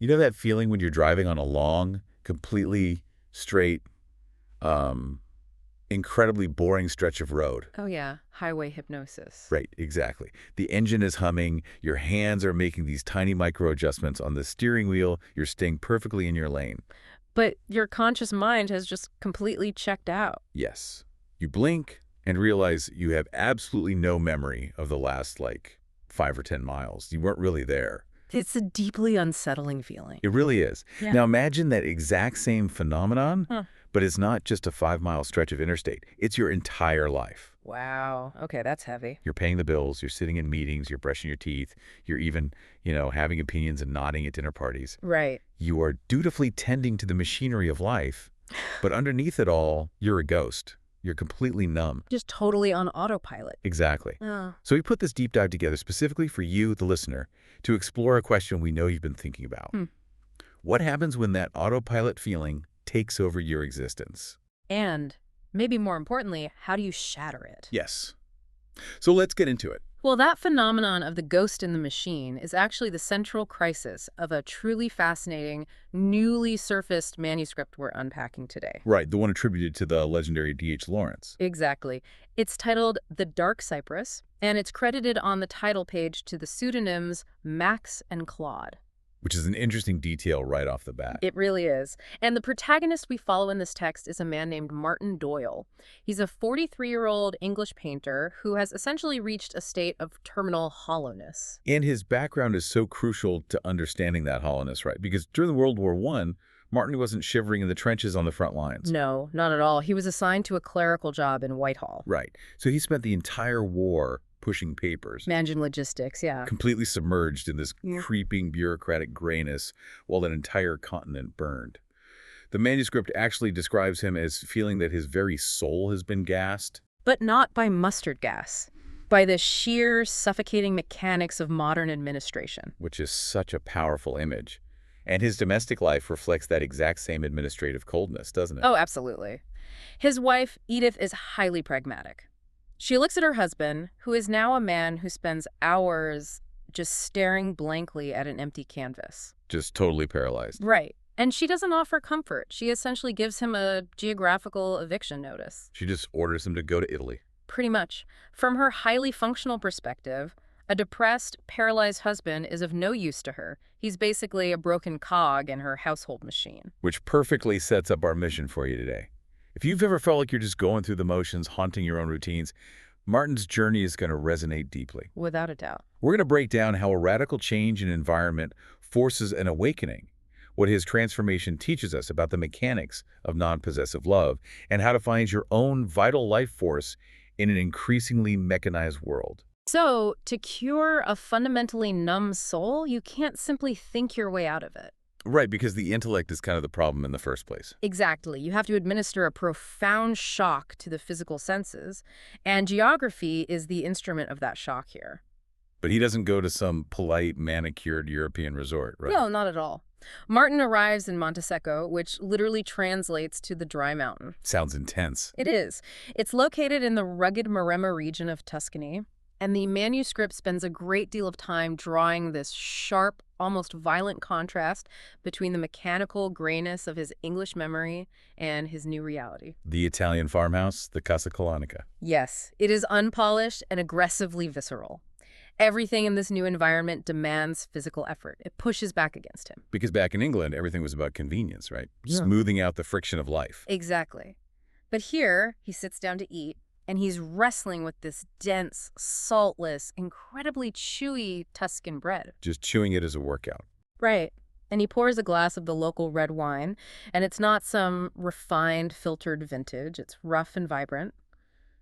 You know that feeling when you're driving on a long, completely straight, incredibly boring stretch of road? Oh yeah, highway hypnosis. Right, exactly. The engine is humming, your hands are making these tiny micro adjustments on the steering wheel, you're staying perfectly in your lane. But your conscious mind has just completely checked out. Yes. You blink and realize you have absolutely no memory of the last, 5 or 10 miles. You weren't really there. It's a deeply unsettling feeling. It really is. Yeah. Now imagine that exact same phenomenon, Huh. but it's not just a 5-mile stretch of interstate. It's your entire life. Wow. Okay, that's heavy. You're paying the bills, you're sitting in meetings, you're brushing your teeth, you're even, having opinions and nodding at dinner parties. Right. You are dutifully tending to the machinery of life, but underneath it all, you're a ghost. You're completely numb. Just totally on autopilot. Exactly. Oh. So we put this deep dive together specifically for you, the listener, to explore a question we know you've been thinking about. What happens when that autopilot feeling takes over your existence? And, maybe more importantly, how do you shatter it? Yes. So let's get into it. Well, that phenomenon of the ghost in the machine is actually the central crisis of a truly fascinating, newly surfaced manuscript we're unpacking today. Right, the one attributed to the legendary D.H. Lawrence. Exactly. It's titled The Dark Cypress, and it's credited on the title page to the pseudonyms Max and Claude. Which is an interesting detail right off the bat. It really is. And the protagonist we follow in this text is a man named Martin Doyle. He's a 43-year-old English painter who has essentially reached a state of terminal hollowness. And his background is so crucial to understanding that hollowness, right? Because during World War I, Martin wasn't shivering in the trenches on the front lines. No, not at all. He was assigned to a clerical job in Whitehall. Right. So he spent the entire war pushing papers. Managing logistics, yeah. Completely submerged in this creeping bureaucratic grayness while an entire continent burned. The manuscript actually describes him as feeling that his very soul has been gassed. But not by mustard gas. By the sheer, suffocating mechanics of modern administration. Which is such a powerful image. And his domestic life reflects that exact same administrative coldness, doesn't it? Oh, absolutely. His wife, Edith, is highly pragmatic. She looks at her husband, who is now a man who spends hours just staring blankly at an empty canvas. Just totally paralyzed. Right. And she doesn't offer comfort. She essentially gives him a geographical eviction notice. She just orders him to go to Italy. Pretty much. From her highly functional perspective, a depressed, paralyzed husband is of no use to her. He's basically a broken cog in her household machine. Which perfectly sets up our mission for you today. If you've ever felt like you're just going through the motions, haunting your own routines, Martin's journey is going to resonate deeply. Without a doubt. We're going to break down how a radical change in environment forces an awakening, what his transformation teaches us about the mechanics of non-possessive love, and how to find your own vital life force in an increasingly mechanized world. So, to cure a fundamentally numb soul, you can't simply think your way out of it. Right, because the intellect is kind of the problem in the first place. Exactly. You have to administer a profound shock to the physical senses, and geography is the instrument of that shock here. But he doesn't go to some polite, manicured European resort, right? No, not at all. Martin arrives in Monte Secco, which literally translates to the dry mountain. Sounds intense. It is. It's located in the rugged Maremma region of Tuscany, and the manuscript spends a great deal of time drawing this sharp, almost violent contrast between the mechanical grayness of his English memory and his new reality. The Italian farmhouse, the Casa Colonica. Yes, it is unpolished and aggressively visceral. Everything in this new environment demands physical effort. It pushes back against him. Because back in England, everything was about convenience, right? Yeah. Smoothing out the friction of life. Exactly. But here, he sits down to eat, and he's wrestling with this dense, saltless, incredibly chewy Tuscan bread. Just chewing it as a workout. Right. And he pours a glass of the local red wine, and it's not some refined, filtered vintage. It's rough and vibrant.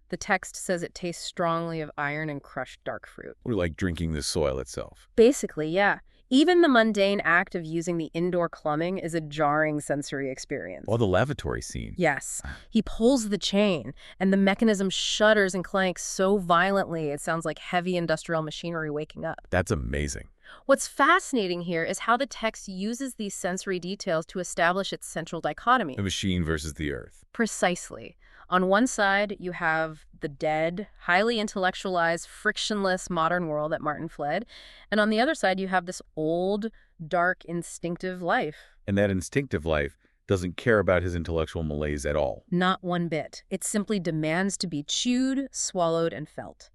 The text says it tastes strongly of iron and crushed dark fruit. Or like drinking the soil itself. Basically, yeah. Even the mundane act of using the indoor plumbing is a jarring sensory experience. Or the lavatory scene. Yes. He pulls the chain, and the mechanism shudders and clanks so violently it sounds like heavy industrial machinery waking up. That's amazing. What's fascinating here is how the text uses these sensory details to establish its central dichotomy. The machine versus the earth. Precisely. On one side, you have the dead, highly intellectualized, frictionless modern world that Martin fled. And on the other side, you have this old, dark, instinctive life. And that instinctive life doesn't care about his intellectual malaise at all. Not one bit. It simply demands to be chewed, swallowed, and felt.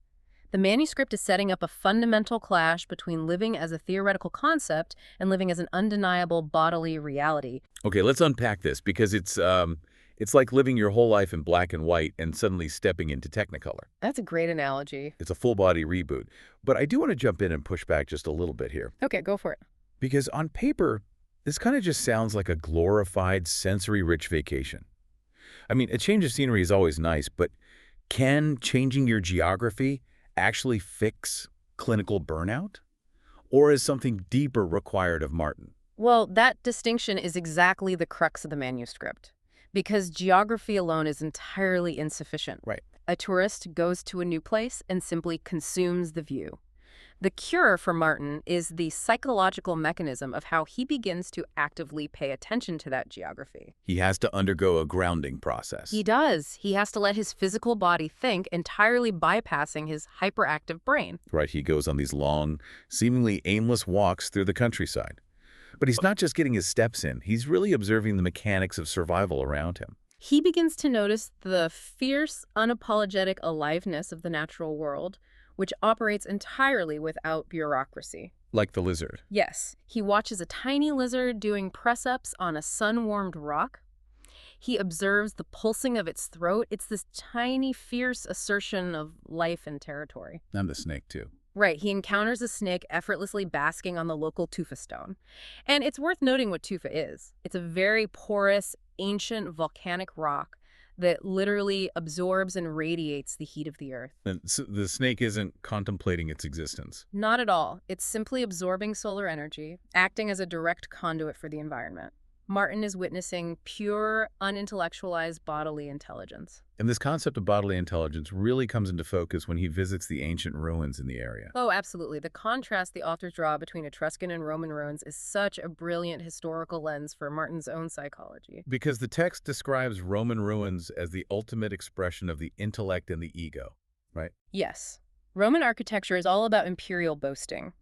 The manuscript is setting up a fundamental clash between living as a theoretical concept and living as an undeniable bodily reality. Okay, let's unpack this because it's like living your whole life in black and white and suddenly stepping into Technicolor. That's a great analogy. It's a full-body reboot. But I do want to jump in and push back just a little bit here. Okay, go for it. Because on paper, this kind of just sounds like a glorified, sensory-rich vacation. I mean, a change of scenery is always nice, but can changing your geography actually fix clinical burnout? Or is something deeper required of Martin? Well, that distinction is exactly the crux of the manuscript, because geography alone is entirely insufficient. Right. A tourist goes to a new place and simply consumes the view. The cure for Martin is the psychological mechanism of how he begins to actively pay attention to that geography. He has to undergo a grounding process. He does. He has to let his physical body think, entirely bypassing his hyperactive brain. Right, he goes on these long, seemingly aimless walks through the countryside. But he's not just getting his steps in, he's really observing the mechanics of survival around him. He begins to notice the fierce, unapologetic aliveness of the natural world, which operates entirely without bureaucracy. Like the lizard. Yes, he watches a tiny lizard doing press-ups on a sun-warmed rock. He observes the pulsing of its throat. It's this tiny, fierce assertion of life and territory. And the snake, too. Right, he encounters a snake effortlessly basking on the local tufa stone. And it's worth noting what tufa is. It's a very porous, ancient volcanic rock that literally absorbs and radiates the heat of the earth. And so the snake isn't contemplating its existence. Not at all. It's simply absorbing solar energy, acting as a direct conduit for the environment. Martin is witnessing pure, unintellectualized bodily intelligence. And this concept of bodily intelligence really comes into focus when he visits the ancient ruins in the area. Oh, absolutely. The contrast the authors draw between Etruscan and Roman ruins is such a brilliant historical lens for Martin's own psychology. Because the text describes Roman ruins as the ultimate expression of the intellect and the ego, right? Yes. Roman architecture is all about imperial boasting.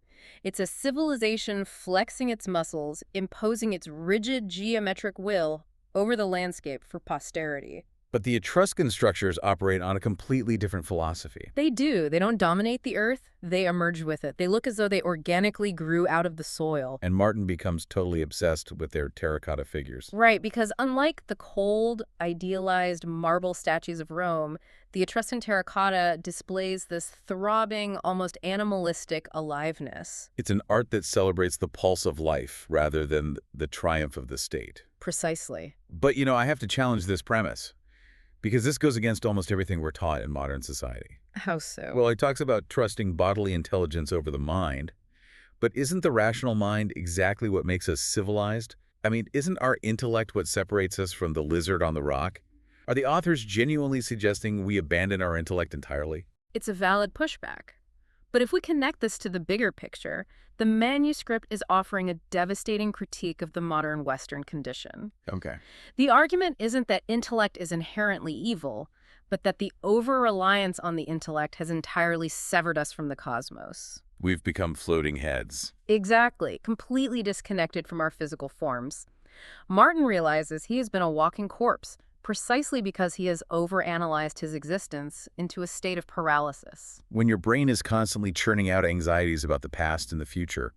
It's a civilization flexing its muscles, imposing its rigid geometric will over the landscape for posterity. But the Etruscan structures operate on a completely different philosophy. They do. They don't dominate the earth. They emerge with it. They look as though they organically grew out of the soil. And Martin becomes totally obsessed with their terracotta figures. Right, because unlike the cold, idealized marble statues of Rome, the Etruscan terracotta displays this throbbing, almost animalistic aliveness. It's an art that celebrates the pulse of life rather than the triumph of the state. Precisely. But, I have to challenge this premise, because this goes against almost everything we're taught in modern society. How so? Well, he talks about trusting bodily intelligence over the mind, but isn't the rational mind exactly what makes us civilized? I mean, isn't our intellect what separates us from the lizard on the rock? Are the authors genuinely suggesting we abandon our intellect entirely? It's a valid pushback. But if we connect this to the bigger picture, the manuscript is offering a devastating critique of the modern Western condition. Okay. The argument isn't that intellect is inherently evil, but that the over-reliance on the intellect has entirely severed us from the cosmos. We've become floating heads. Exactly, completely disconnected from our physical forms. Martin realizes he has been a walking corpse, precisely because he has overanalyzed his existence into a state of paralysis. When your brain is constantly churning out anxieties about the past and the future,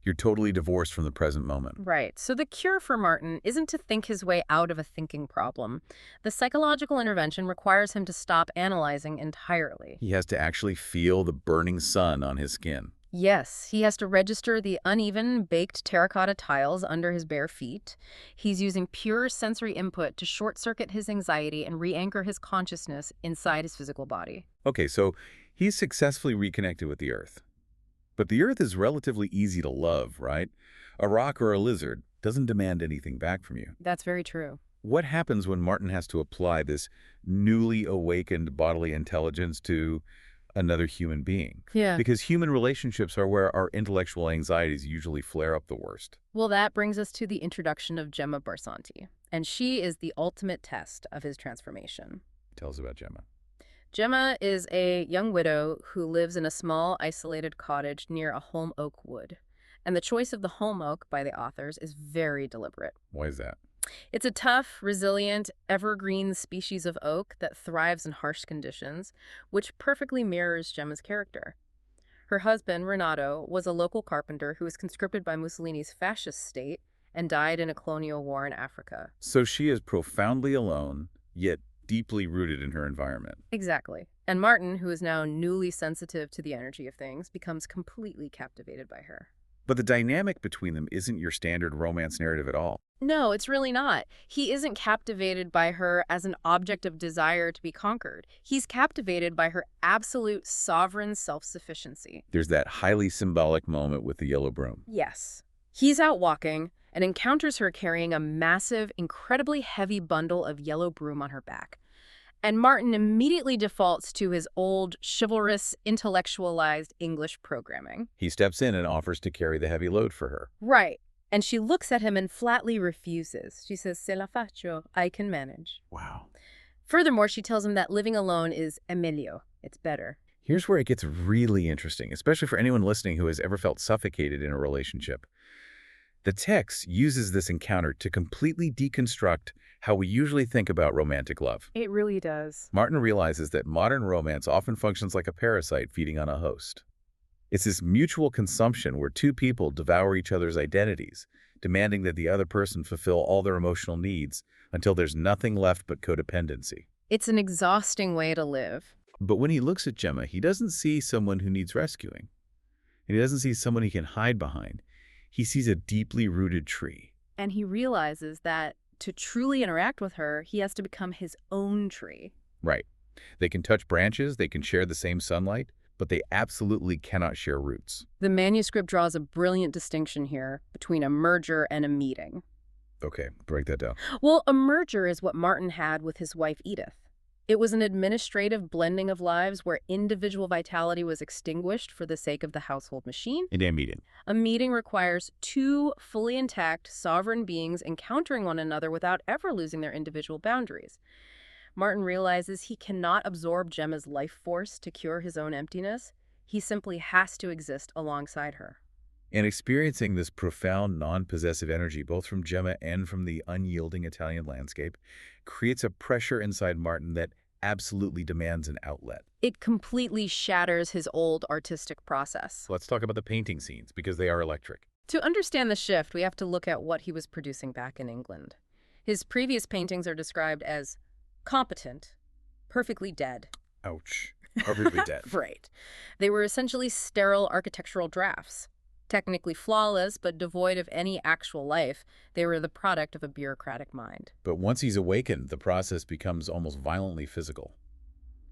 you're totally divorced from the present moment. Right. So the cure for Martin isn't to think his way out of a thinking problem. The psychological intervention requires him to stop analyzing entirely. He has to actually feel the burning sun on his skin. Yes, he has to register the uneven, baked terracotta tiles under his bare feet. He's using pure sensory input to short-circuit his anxiety and re-anchor his consciousness inside his physical body. Okay, so he's successfully reconnected with the earth. But the earth is relatively easy to love, right? A rock or a lizard doesn't demand anything back from you. That's very true. What happens when Martin has to apply this newly awakened bodily intelligence to another human being? Yeah. Because human relationships are where our intellectual anxieties usually flare up the worst. Well, that brings us to the introduction of Gemma Barsanti, and she is the ultimate test of his transformation. Tell us about Gemma. Gemma is a young widow who lives in a small, isolated cottage near a holm oak wood. And the choice of the holm oak by the authors is very deliberate. Why is that? It's a tough, resilient, evergreen species of oak that thrives in harsh conditions, which perfectly mirrors Gemma's character. Her husband, Renato, was a local carpenter who was conscripted by Mussolini's fascist state and died in a colonial war in Africa. So she is profoundly alone, yet deeply rooted in her environment. Exactly. And Martin, who is now newly sensitive to the energy of things, becomes completely captivated by her. But the dynamic between them isn't your standard romance narrative at all. No, it's really not. He isn't captivated by her as an object of desire to be conquered. He's captivated by her absolute sovereign self-sufficiency. There's that highly symbolic moment with the yellow broom. Yes. He's out walking and encounters her carrying a massive, incredibly heavy bundle of yellow broom on her back. And Martin immediately defaults to his old, chivalrous, intellectualized English programming. He steps in and offers to carry the heavy load for her. Right. And she looks at him and flatly refuses. She says, "Se la faccio, I can manage." Wow. Furthermore, she tells him that living alone is meglio. It's better. Here's where it gets really interesting, especially for anyone listening who has ever felt suffocated in a relationship. The text uses this encounter to completely deconstruct how we usually think about romantic love. It really does. Martin realizes that modern romance often functions like a parasite feeding on a host. It's this mutual consumption where two people devour each other's identities, demanding that the other person fulfill all their emotional needs until there's nothing left but codependency. It's an exhausting way to live. But when he looks at Gemma, he doesn't see someone who needs rescuing. And he doesn't see someone he can hide behind. He sees a deeply rooted tree. And he realizes that to truly interact with her, he has to become his own tree. Right. They can touch branches, they can share the same sunlight, but they absolutely cannot share roots. The manuscript draws a brilliant distinction here between a merger and a meeting. Okay, break that down. Well, a merger is what Martin had with his wife Edith. It was an administrative blending of lives where individual vitality was extinguished for the sake of the household machine. In a meeting. A meeting requires two fully intact, sovereign beings encountering one another without ever losing their individual boundaries. Martin realizes he cannot absorb Gemma's life force to cure his own emptiness. He simply has to exist alongside her. And experiencing this profound, non-possessive energy, both from Gemma and from the unyielding Italian landscape, creates a pressure inside Martin that absolutely demands an outlet. It completely shatters his old artistic process. Let's talk about the painting scenes, because they are electric. To understand the shift, we have to look at what he was producing back in England. His previous paintings are described as competent, perfectly dead. Ouch. Perfectly dead. Right. They were essentially sterile architectural drafts. Technically flawless, but devoid of any actual life, they were the product of a bureaucratic mind. But once he's awakened, the process becomes almost violently physical.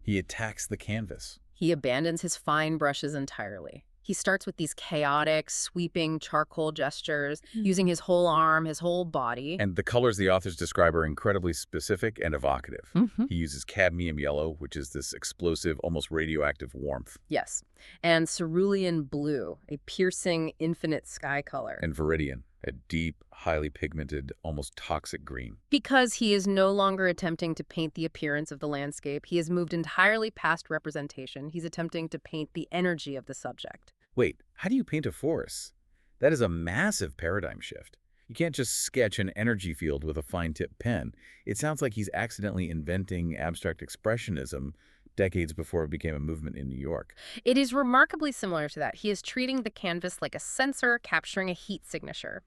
He attacks the canvas. He abandons his fine brushes entirely. He starts with these chaotic, sweeping charcoal gestures, using his whole arm, his whole body. And the colors the authors describe are incredibly specific and evocative. Mm-hmm. He uses cadmium yellow, which is this explosive, almost radioactive warmth. Yes. And cerulean blue, a piercing, infinite sky color. And viridian, a deep, highly pigmented, almost toxic green. Because he is no longer attempting to paint the appearance of the landscape, he has moved entirely past representation. He's attempting to paint the energy of the subject. Wait, how do you paint a forest? That is a massive paradigm shift. You can't just sketch an energy field with a fine-tip pen. It sounds like he's accidentally inventing abstract expressionism decades before it became a movement in New York. It is remarkably similar to that. He is treating the canvas like a sensor capturing a heat signature.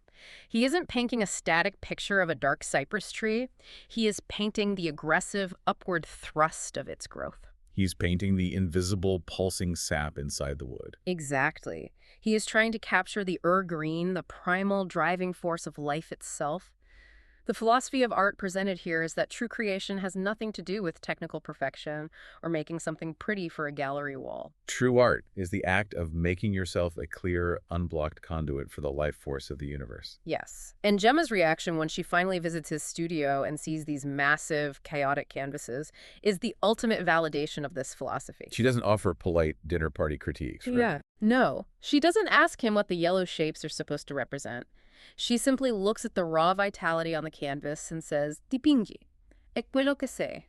He isn't painting a static picture of a dark cypress tree. He is painting the aggressive upward thrust of its growth. He's painting the invisible, pulsing sap inside the wood. Exactly. He is trying to capture the green, the primal driving force of life itself. The philosophy of art presented here is that true creation has nothing to do with technical perfection or making something pretty for a gallery wall. True art is the act of making yourself a clear, unblocked conduit for the life force of the universe. Yes. And Gemma's reaction when she finally visits his studio and sees these massive, chaotic canvases is the ultimate validation of this philosophy. She doesn't offer polite dinner party critiques, right? Yeah. No. She doesn't ask him what the yellow shapes are supposed to represent. She simply looks at the raw vitality on the canvas and says, "Dipingi. È quello che sei."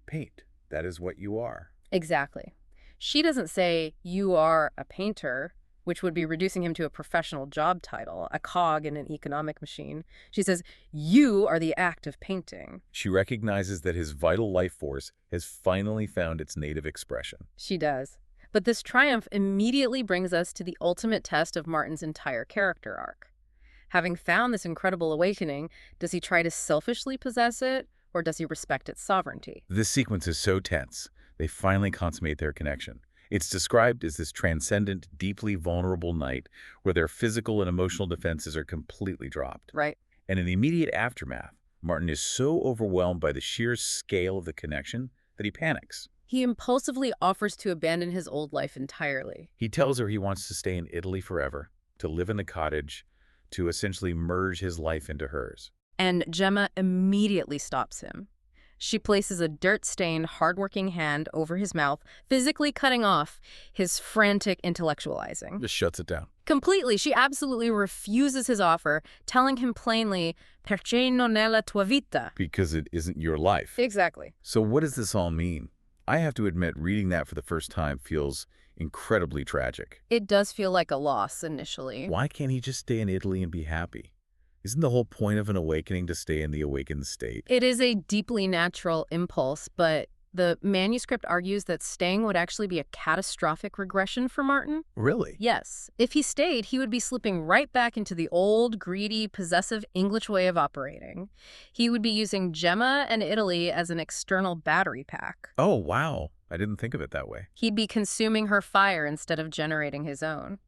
Paint. That is what you are. Exactly. She doesn't say, "You are a painter." which would be reducing him to a professional job title, a cog in an economic machine. She says, "You are the act of painting." She recognizes that his vital life force has finally found its native expression. She does. But this triumph immediately brings us to the ultimate test of Martin's entire character arc. Having found this incredible awakening, does he try to selfishly possess it, or does he respect its sovereignty? This sequence is so tense, they finally consummate their connection. It's described as this transcendent, deeply vulnerable night where their physical and emotional defenses are completely dropped. Right. And in the immediate aftermath, Martin is so overwhelmed by the sheer scale of the connection that he panics. He impulsively offers to abandon his old life entirely. He tells her he wants to stay in Italy forever, to live in the cottage, to essentially merge his life into hers. And Gemma immediately stops him. She places a dirt-stained, hard-working hand over his mouth, physically cutting off his frantic intellectualizing. Just shuts it down. Completely, she absolutely refuses his offer, telling him plainly, "Perché non è la tua vita?" Because it isn't your life. Exactly. So what does this all mean? I have to admit, reading that for the first time feels incredibly tragic. It does feel like a loss initially. Why can't he just stay in Italy and be happy? Isn't the whole point of an awakening to stay in the awakened state? It is a deeply natural impulse, but the manuscript argues that staying would actually be a catastrophic regression for Martin. Really? Yes. If he stayed, he would be slipping right back into the old, greedy, possessive English way of operating. He would be using Gemma and Italy as an external battery pack. Oh, wow. I didn't think of it that way. He'd be consuming her fire instead of generating his own.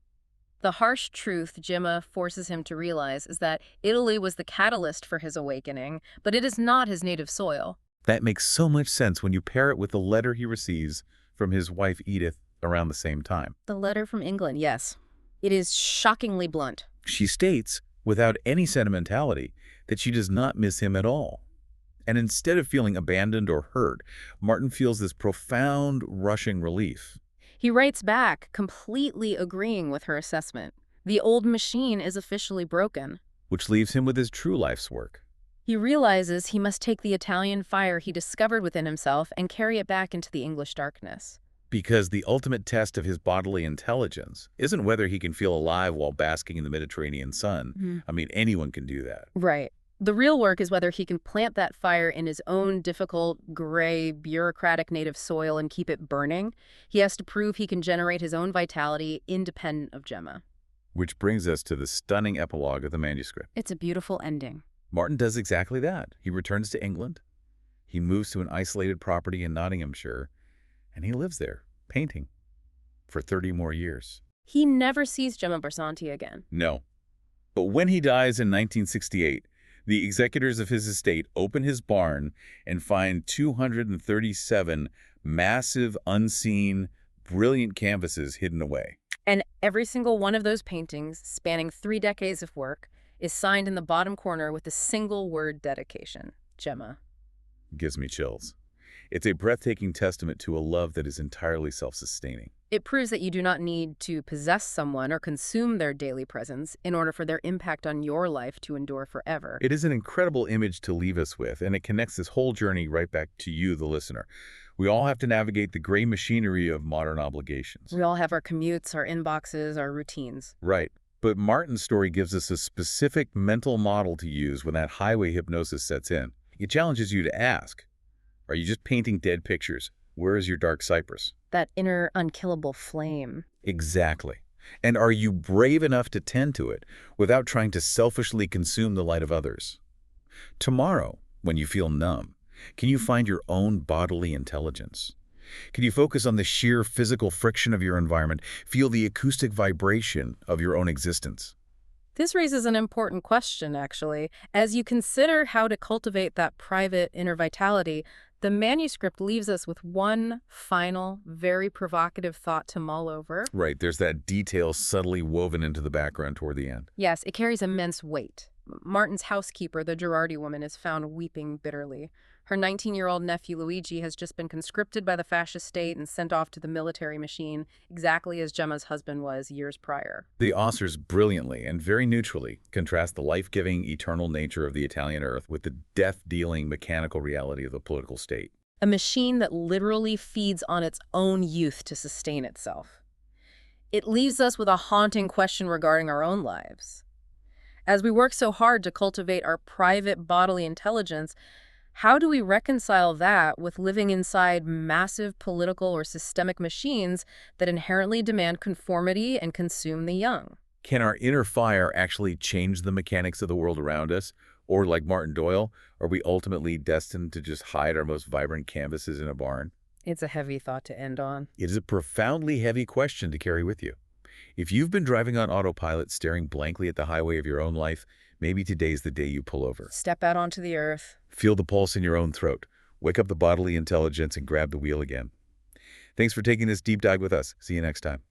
The harsh truth Gemma forces him to realize is that Italy was the catalyst for his awakening, but it is not his native soil. That makes so much sense when you pair it with the letter he receives from his wife Edith around the same time. The letter from England, yes. It is shockingly blunt. She states, without any sentimentality, that she does not miss him at all. And instead of feeling abandoned or hurt, Martin feels this profound, rushing relief. He writes back, completely agreeing with her assessment. The old machine is officially broken. Which leaves him with his true life's work. He realizes he must take the Italian fire he discovered within himself and carry it back into the English darkness. Because the ultimate test of his bodily intelligence isn't whether he can feel alive while basking in the Mediterranean sun. I mean, anyone can do that. Right. The real work is whether he can plant that fire in his own difficult, gray, bureaucratic native soil and keep it burning. He has to prove he can generate his own vitality independent of Gemma. Which brings us to the stunning epilogue of the manuscript. It's a beautiful ending. Martin does exactly that. He returns to England. He moves to an isolated property in Nottinghamshire, and he lives there, painting, for 30 more years. He never sees Gemma Barsanti again. No. But when he dies in 1968, the executors of his estate open his barn and find 237 massive, unseen, brilliant canvases hidden away. And every single one of those paintings, spanning 3 decades of work, is signed in the bottom corner with a single word dedication, Gemma. Gives me chills. It's a breathtaking testament to a love that is entirely self-sustaining. It proves that you do not need to possess someone or consume their daily presence in order for their impact on your life to endure forever. It is an incredible image to leave us with, and it connects this whole journey right back to you, the listener. We all have to navigate the gray machinery of modern obligations. We all have our commutes, our inboxes, our routines. Right. But Martin's story gives us a specific mental model to use when that highway hypnosis sets in. It challenges you to ask, are you just painting dead pictures? Where is your dark cypress? That inner unkillable flame. Exactly. And are you brave enough to tend to it without trying to selfishly consume the light of others? Tomorrow, when you feel numb, can you find your own bodily intelligence? Can you focus on the sheer physical friction of your environment, feel the acoustic vibration of your own existence? This raises an important question, actually. As you consider how to cultivate that private inner vitality, the manuscript leaves us with one final, very provocative thought to mull over. Right, there's that detail subtly woven into the background toward the end. Yes, it carries immense weight. Martin's housekeeper, the Gherardi woman, is found weeping bitterly. Her 19-year-old nephew Luigi has just been conscripted by the fascist state and sent off to the military machine, exactly as Gemma's husband was years prior. The authors brilliantly and very neutrally contrast the life-giving, eternal nature of the Italian earth with the death-dealing, mechanical reality of the political state. A machine that literally feeds on its own youth to sustain itself. It leaves us with a haunting question regarding our own lives. As we work so hard to cultivate our private bodily intelligence, how do we reconcile that with living inside massive political or systemic machines that inherently demand conformity and consume the young? Can our inner fire actually change the mechanics of the world around us? Or, like Martin Doyle, are we ultimately destined to just hide our most vibrant canvases in a barn? It's a heavy thought to end on. It is a profoundly heavy question to carry with you. If you've been driving on autopilot, staring blankly at the highway of your own life, maybe today's the day you pull over. Step out onto the earth. Feel the pulse in your own throat. Wake up the bodily intelligence and grab the wheel again. Thanks for taking this deep dive with us. See you next time.